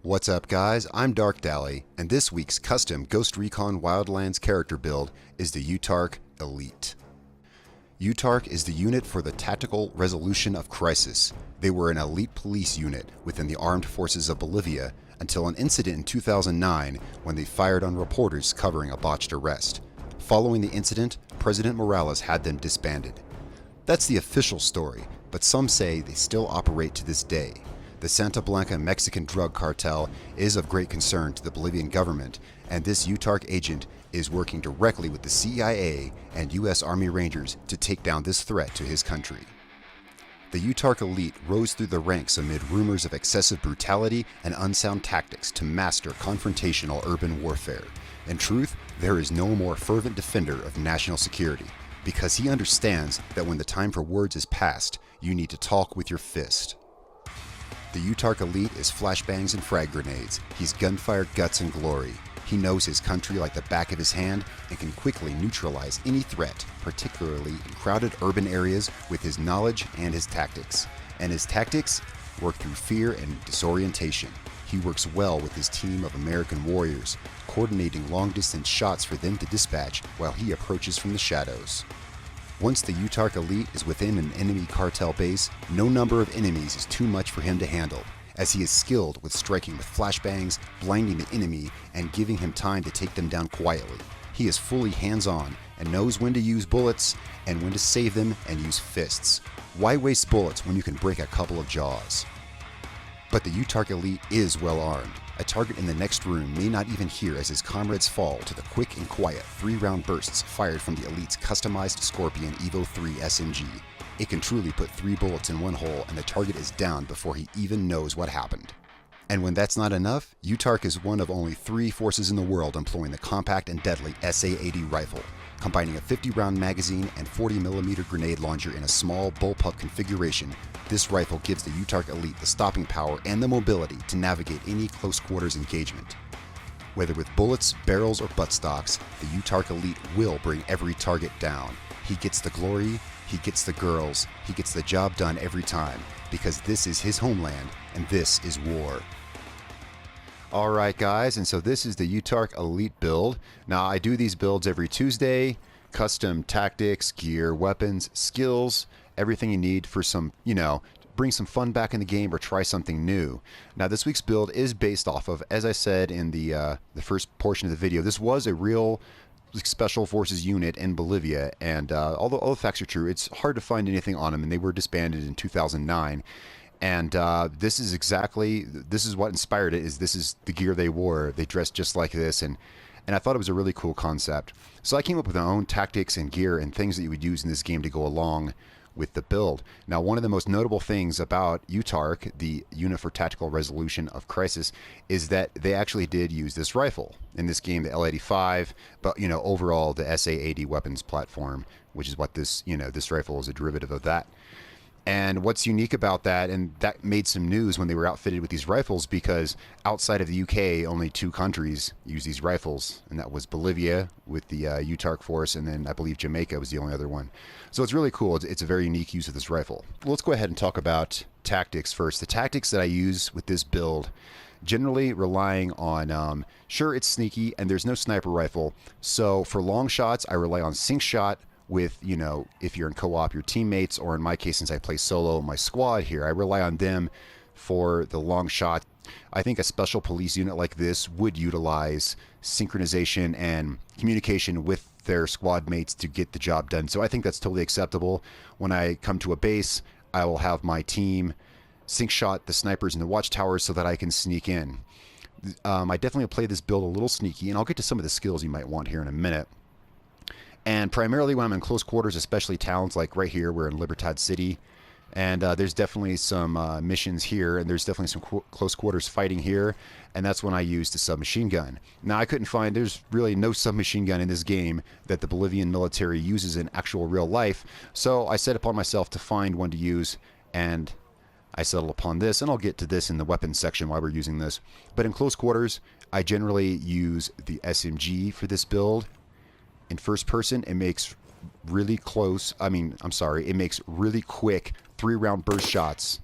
What's up guys, I'm Darkdally, and this week's custom Ghost Recon Wildlands character build is the UTARC Elite. UTARC is the unit for the Tactical Resolution of Crisis. They were an elite police unit within the armed forces of Bolivia until an incident in 2009 when they fired on reporters covering a botched arrest. Following the incident, President Morales had them disbanded. That's the official story, but some say they still operate to this day. The Santa Blanca Mexican drug cartel is of great concern to the Bolivian government, and this UTARC agent is working directly with the CIA and U.S. Army Rangers to take down this threat to his country. The UTARC Elite rose through the ranks amid rumors of excessive brutality and unsound tactics to master confrontational urban warfare. In truth, there is no more fervent defender of national security, because he understands that when the time for words is past, you need to talk with your fist. The UTARC Elite is flashbangs and frag grenades. He's gunfire, guts, and glory. He knows his country like the back of his hand and can quickly neutralize any threat, particularly in crowded urban areas, with his knowledge and his tactics. And his tactics work through fear and disorientation. He works well with his team of American warriors, coordinating long-distance shots for them to dispatch while he approaches from the shadows. Once the UTARC Elite is within an enemy cartel base, no number of enemies is too much for him to handle, as he is skilled with striking with flashbangs, blinding the enemy, and giving him time to take them down quietly. He is fully hands-on and knows when to use bullets and when to save them and use fists. Why waste bullets when you can break a couple of jaws? But the UTARC Elite is well armed. A target in the next room may not even hear as his comrades fall to the quick and quiet 3-round bursts fired from the Elite's customized Scorpion Evo 3 SMG. It can truly put 3 bullets in one hole and the target is down before he even knows what happened. And when that's not enough, UTARC is one of only 3 forces in the world employing the compact and deadly SA-80 rifle, combining a 50-round magazine and 40mm grenade launcher in a small bullpup configuration. This rifle gives the UTARC Elite the stopping power and the mobility to navigate any close quarters engagement. Whether with bullets, barrels, or buttstocks, the UTARC Elite will bring every target down. He gets the glory, he gets the girls, he gets the job done every time, because this is his homeland and this is war. Alright guys, and so this is the UTARC Elite build. Now I do these builds every Tuesday. Custom tactics, gear, weapons, skills, everything you need for some, bring some fun back in the game or try something new. Now this week's build is based off of, as I said in the first portion of the video, this was a real special forces unit in Bolivia, and although all the facts are true, it's hard to find anything on them, and they were disbanded in 2009. And this is what inspired it. This is the gear they wore. They dressed just like this, and I thought it was a really cool concept. So I came up with my own tactics and gear and things that you would use in this game to go along with the build. Now, one of the most notable things about UTARC, the Unit for Tactical Resolution of Crisis, is that they actually did use this rifle in this game, the L85, but overall the SA-80 weapons platform, which is what this rifle is a derivative of that. And what's unique about that, and that made some news when they were outfitted with these rifles, because outside of the UK, only 2 countries use these rifles, and that was Bolivia with the UTARC force, and then I believe Jamaica was the only other one. So it's really cool. It's a very unique use of this rifle. Let's go ahead and talk about tactics first. The tactics that I use with this build, generally relying on, sure, it's sneaky, and there's no sniper rifle, so for long shots, I rely on sync shot with, if you're in co-op, your teammates, or in my case, since I play solo, my squad here, I rely on them for the long shot. I think a special police unit like this would utilize synchronization and communication with their squad mates to get the job done. So I think that's totally acceptable. When I come to a base, I will have my team sync shot the snipers in the watchtowers so that I can sneak in. I definitely play this build a little sneaky, and I'll get to some of the skills you might want here in a minute. And primarily when I'm in close quarters, especially towns like right here, we're in Libertad City, and there's definitely some missions here, and there's definitely some close quarters fighting here, and that's when I use the submachine gun. Now I couldn't find, there's really no submachine gun in this game that the Bolivian military uses in actual real life, so I set upon myself to find one to use, and I settled upon this, and I'll get to this in the weapons section while we're using this. But in close quarters, I generally use the SMG for this build. In first person, it makes really close, it makes really quick 3-round burst shots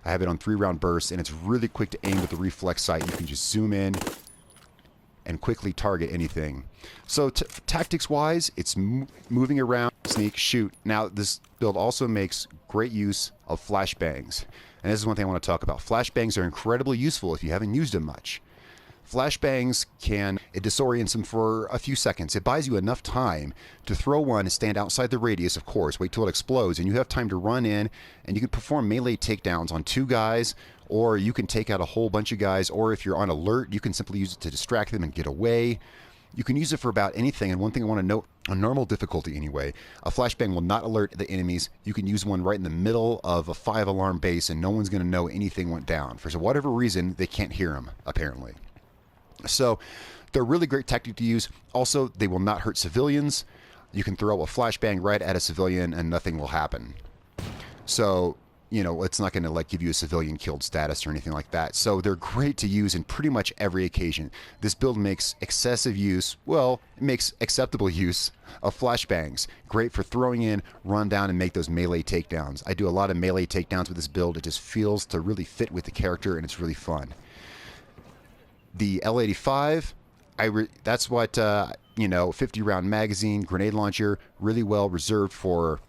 I have it on 3-round bursts, and it's really quick to aim with the reflex sight. You can just zoom in and quickly target anything. So tactics-wise, it's moving around, sneak, shoot. Now, this build also makes great use of flashbangs. And this is one thing I want to talk about. Flashbangs are incredibly useful if you haven't used them much. Flashbangs it disorients them for a few seconds. It buys you enough time to throw one and stand outside the radius, of course, wait till it explodes, and you have time to run in, and you can perform melee takedowns on 2 guys, or you can take out a whole bunch of guys, or if you're on alert, you can simply use it to distract them and get away. You can use it for about anything, and one thing I want to note, on normal difficulty anyway, a flashbang will not alert the enemies. You can use one right in the middle of a 5-alarm base, and no one's going to know anything went down. For whatever reason, they can't hear them, apparently. So they're a really great tactic to use. Also, they will not hurt civilians. You can throw a flashbang right at a civilian and nothing will happen. So, you know, it's not going to like give you a civilian killed status or anything like that. So they're great to use in pretty much every occasion. This build makes excessive use, well, it makes acceptable use of flashbangs. Great for throwing in, run down, and make those melee takedowns. I do a lot of melee takedowns with this build. It just feels to really fit with the character, and it's really fun. The L85, that's what, you know, 50-round magazine, grenade launcher, really well reserved for,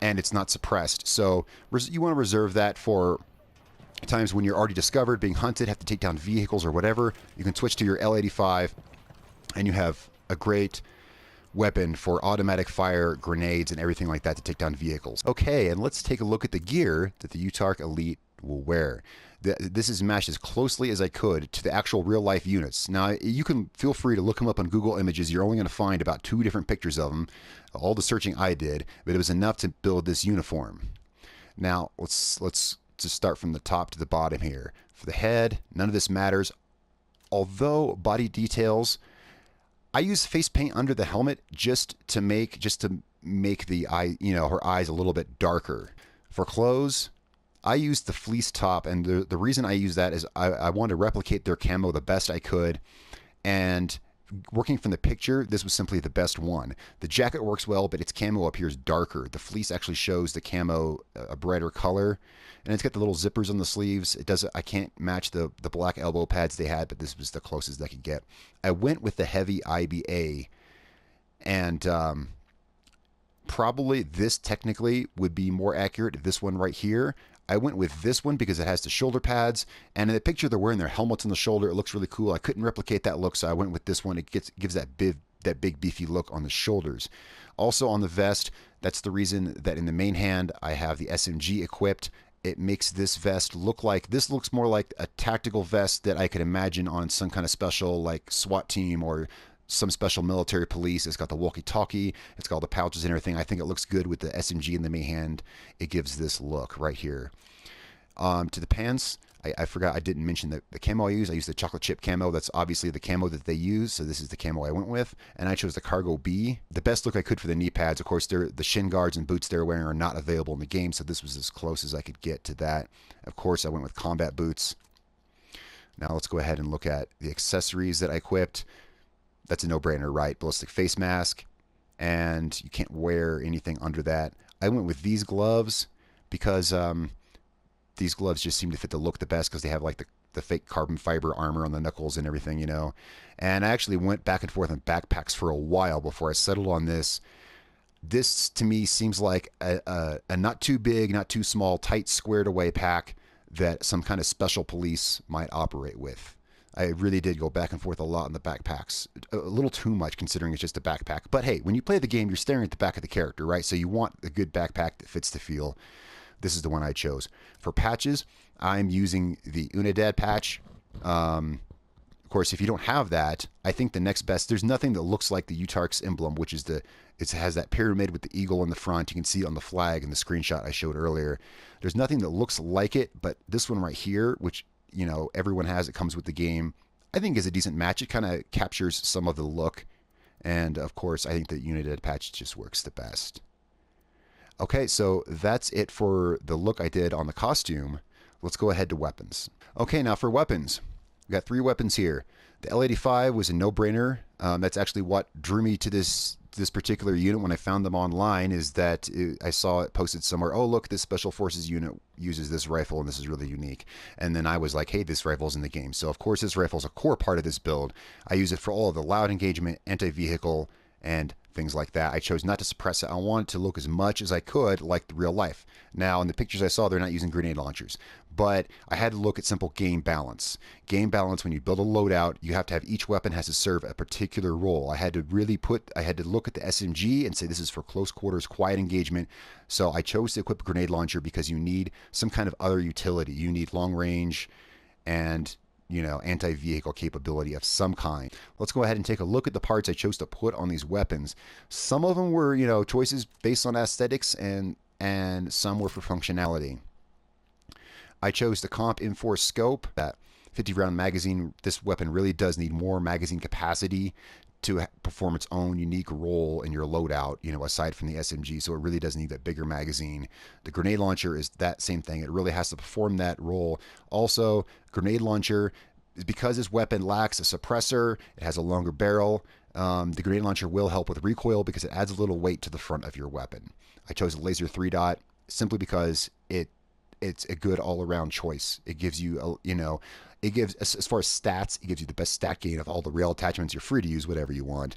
and it's not suppressed. So you want to reserve that for times when you're already discovered, being hunted, have to take down vehicles or whatever. You can switch to your L85, and you have a great weapon for automatic fire, grenades, and everything like that to take down vehicles. Okay, and let's take a look at the gear that the UTARC Elite will wear. This is matched as closely as I could to the actual real-life units. Now, you can feel free to look them up on Google Images. You're only going to find about 2 different pictures of them. All the searching I did, but it was enough to build this uniform. Now, let's just start from the top to the bottom here. For the head, none of this matters. Although body details, I use face paint under the helmet just to make the eye, you know, her eyes a little bit darker. For clothes, I used the fleece top, and the reason I use that is I wanted to replicate their camo the best I could, and working from the picture, this was simply the best one. The jacket works well, but its camo appears darker. The fleece actually shows the camo a brighter color, and it's got the little zippers on the sleeves. I can't match the black elbow pads they had, but this was the closest I could get. I went with the heavy IBA, and probably this technically would be more accurate. This one right here, I went with this one because it has the shoulder pads, and in the picture they're wearing their helmets on the shoulder. It looks really cool. I couldn't replicate that look, so I went with this one. It gives that big beefy look on the shoulders. Also on the vest, that's the reason that in the main hand I have the SMG equipped. It makes this vest look like, this looks more like a tactical vest that I could imagine on some kind of special like SWAT team or some special military police. It's got the walkie-talkie, it's got all the pouches and everything. I think it looks good with the SMG in the main hand. It gives this look right here. To the pants, I forgot, I didn't mention the camo I use. I use the chocolate chip camo. That's obviously the camo that they use, so this is the camo I went with. And I chose the Cargo B. The best look I could for the knee pads. Of course, the shin guards and boots they're wearing are not available in the game, so this was as close as I could get to that. Of course, I went with combat boots. Now let's go ahead and look at the accessories that I equipped. That's a no-brainer, right? Ballistic face mask, and you can't wear anything under that. I went with these gloves because these gloves just seem to fit the look the best because they have like the fake carbon fiber armor on the knuckles and everything, you know. And I actually went back and forth on backpacks for a while before I settled on this. This, to me, seems like a not too big, not too small, tight, squared-away pack that some kind of special police might operate with. I really did go back and forth a lot in the backpacks. A little too much considering it's just a backpack. But hey, when you play the game, you're staring at the back of the character, right? So you want a good backpack that fits the feel. This is the one I chose. For patches, I'm using the Unidad patch. Of course, if you don't have that, I think the next best, there's nothing that looks like the UTARC's emblem, which is it has that pyramid with the eagle in the front. You can see it on the flag in the screenshot I showed earlier. There's nothing that looks like it, but this one right here, which, you know, everyone has, it comes with the game, I think is a decent match. It kind of captures some of the look. And of course, I think the Unidad patch just works the best. Okay, so that's it for the look I did on the costume. Let's go ahead to weapons. Okay, now for weapons. We got 3 weapons here. The L85 was a no-brainer. That's actually what drew me to this this particular unit when I found them online is that I saw it posted somewhere, oh look, this special forces unit uses this rifle and this is really unique. And then I was like, hey, this rifle's in the game. So of course this rifle is a core part of this build. I use it for all of the loud engagement, anti-vehicle, and things like that. I chose not to suppress it. I wanted to look as much as I could like the real life. Now in the pictures I saw, they're not using grenade launchers, but I had to look at simple game balance. Game balance, when you build a loadout, you have to have each weapon has to serve a particular role. I had to look at the SMG and say this is for close quarters, quiet engagement. So I chose to equip a grenade launcher because you need some kind of other utility. You need long range and anti-vehicle capability of some kind. Let's go ahead and take a look at the parts I chose to put on these weapons. Some of them were, choices based on aesthetics, and some were for functionality. I chose the Comp M4 scope, that 50 round magazine. This weapon really does need more magazine capacity to perform its own unique role in your loadout, aside from the SMG. So it really does need that bigger magazine. The grenade launcher is that same thing. It really has to perform that role. Also, grenade launcher is because this weapon lacks a suppressor. It has a longer barrel. The grenade launcher will help with recoil because it adds a little weight to the front of your weapon. I chose a laser 3-dot simply because it's a good all-around choice. It gives you it gives, as far as stats, it gives you the best stat gain of all the rail attachments. You're free to use whatever you want.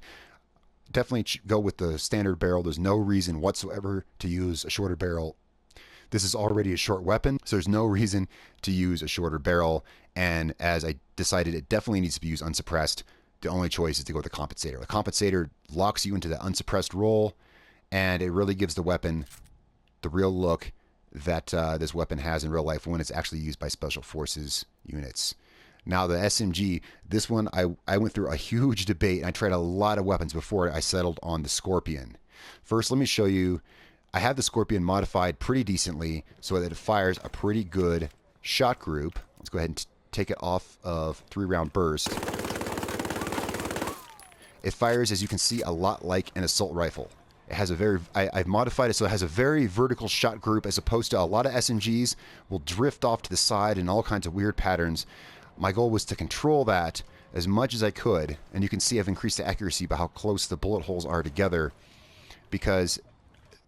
Definitely go with the standard barrel. There's no reason whatsoever to use a shorter barrel. This is already a short weapon, so there's no reason to use a shorter barrel. And as I decided, it definitely needs to be used unsuppressed. The only choice is to go with the compensator. The compensator locks you into the unsuppressed role, and it really gives the weapon the real look that this weapon has in real life when it's actually used by special forces units. Now the SMG, this one I went through a huge debate, and I tried a lot of weapons before I settled on the Scorpion. First, let me show you. I have the Scorpion modified pretty decently so that it fires a pretty good shot group. Let's go ahead and take it off of 3-round burst. It fires, as you can see, a lot like an assault rifle. It has I've modified it so it has a very vertical shot group, as opposed to a lot of SMGs will drift off to the side in all kinds of weird patterns. My goal was to control that as much as I could, and you can see I've increased the accuracy by how close the bullet holes are together, because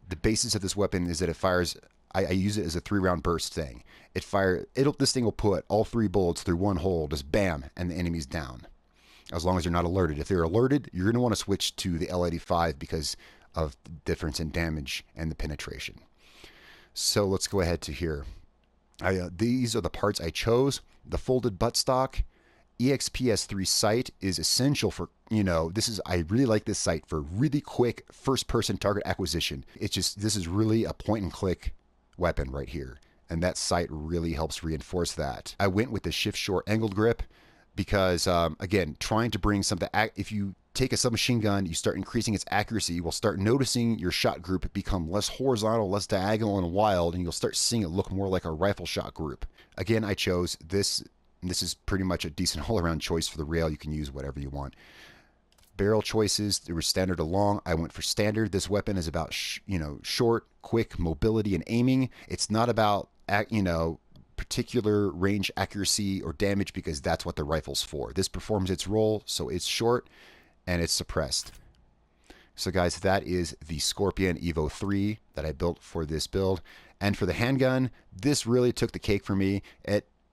the basis of this weapon is that it fires. I use it as a 3-round burst thing. This thing will put all 3 bullets through one hole, just bam, and the enemy's down. As long as they're not alerted. If they're alerted, you're going to want to switch to the L85 because of the difference in damage and the penetration. So let's go ahead to here. These are the parts I chose. The folded buttstock. EXPS3 sight is essential for, I really like this sight for really quick first-person target acquisition. This is really a point-and-click weapon right here, and that sight really helps reinforce that. I went with the shift short angled grip because, again, trying to bring something, if you take a submachine gun, you start increasing its accuracy, you will start noticing your shot group become less horizontal, less diagonal and wild, and you'll start seeing it look more like a rifle shot group. Again, I chose this. This is pretty much a decent all-around choice for the rail. You can use whatever you want. Barrel choices, there were standard or long. I went for standard. This weapon is about short, quick mobility and aiming. It's not about particular range accuracy or damage, because that's what the rifle's for. This performs its role, so it's short and it's suppressed. So guys, that is the Scorpion Evo 3 that I built for this build. And for the handgun, this really took the cake for me.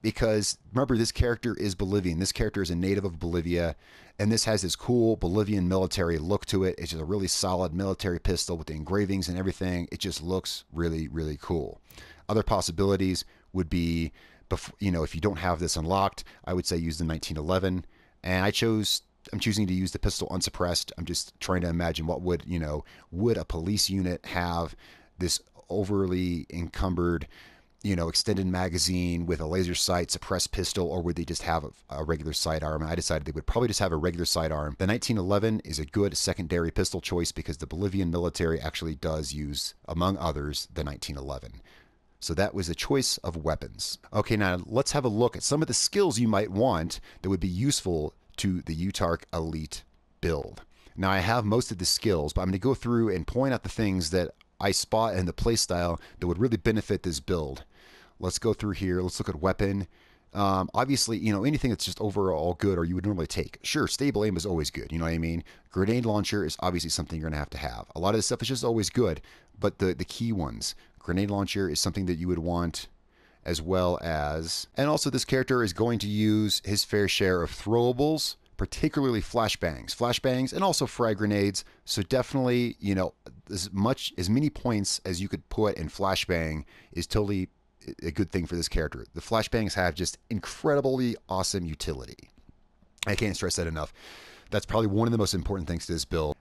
Because remember, this character is Bolivian. This character is a native of Bolivia, and this has this cool Bolivian military look to it. It's just a really solid military pistol with the engravings and everything. It just looks really, really cool. Other possibilities would be, if you don't have this unlocked, I would say use the 1911. And I'm choosing to use the pistol unsuppressed. I'm just trying to imagine what would a police unit have this overly encumbered, extended magazine with a laser sight, suppressed pistol, or would they just have a regular sidearm? I decided they would probably just have a regular sidearm. The 1911 is a good secondary pistol choice because the Bolivian military actually does use, among others, the 1911. So that was a choice of weapons. Okay, now let's have a look at some of the skills you might want that would be useful to the UTARC Elite build. Now I have most of the skills, but I'm going to go through and point out the things that I spot in the playstyle that would really benefit this build. Let's go through here. Let's look at weapon. Obviously, you know, anything that's just overall good or you would normally take. Sure, stable aim is always good. You know what I mean? Grenade launcher is obviously something you're going to have. A lot of this stuff is just always good, but the key ones, grenade launcher is something that you would want, as well as, and also this character is going to use his fair share of throwables, particularly flashbangs, and also frag grenades. So definitely, you know, as many points as you could put in flashbang is totally a good thing for this character. The flashbangs have just incredibly awesome utility. I can't stress that enough. That's probably one of the most important things to this build.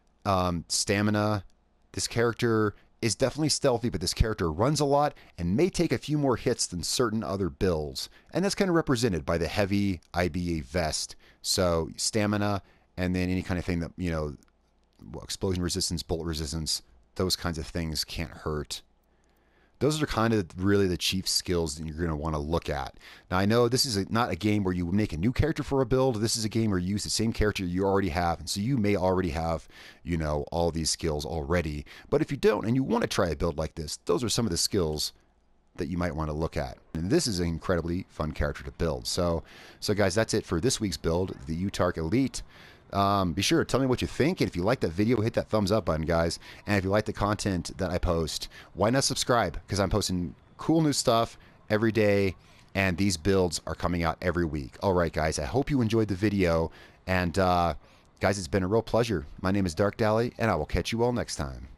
Stamina. This character is definitely stealthy, but this character runs a lot and may take a few more hits than certain other builds. And that's kind of represented by the heavy IBA vest. So stamina, and then any kind of thing that, you know, explosion resistance, bullet resistance, those kinds of things can't hurt. Those are kind of really the chief skills that you're going to want to look at. Now, I know this is not a game where you make a new character for a build. This is a game where you use the same character you already have. And so you may already have, you know, all these skills already. But if you don't and you want to try a build like this, those are some of the skills that you might want to look at. And this is an incredibly fun character to build. So guys, that's it for this week's build, the UTARC Elite. Be sure to tell me what you think, and if you like that video, hit that thumbs up button, guys. And if you like the content that I post, why not subscribe? Because I'm posting cool new stuff every day, and these builds are coming out every week. All right, guys, I hope you enjoyed the video, and guys, it's been a real pleasure. My name is Darkdally, and I will catch you all next time.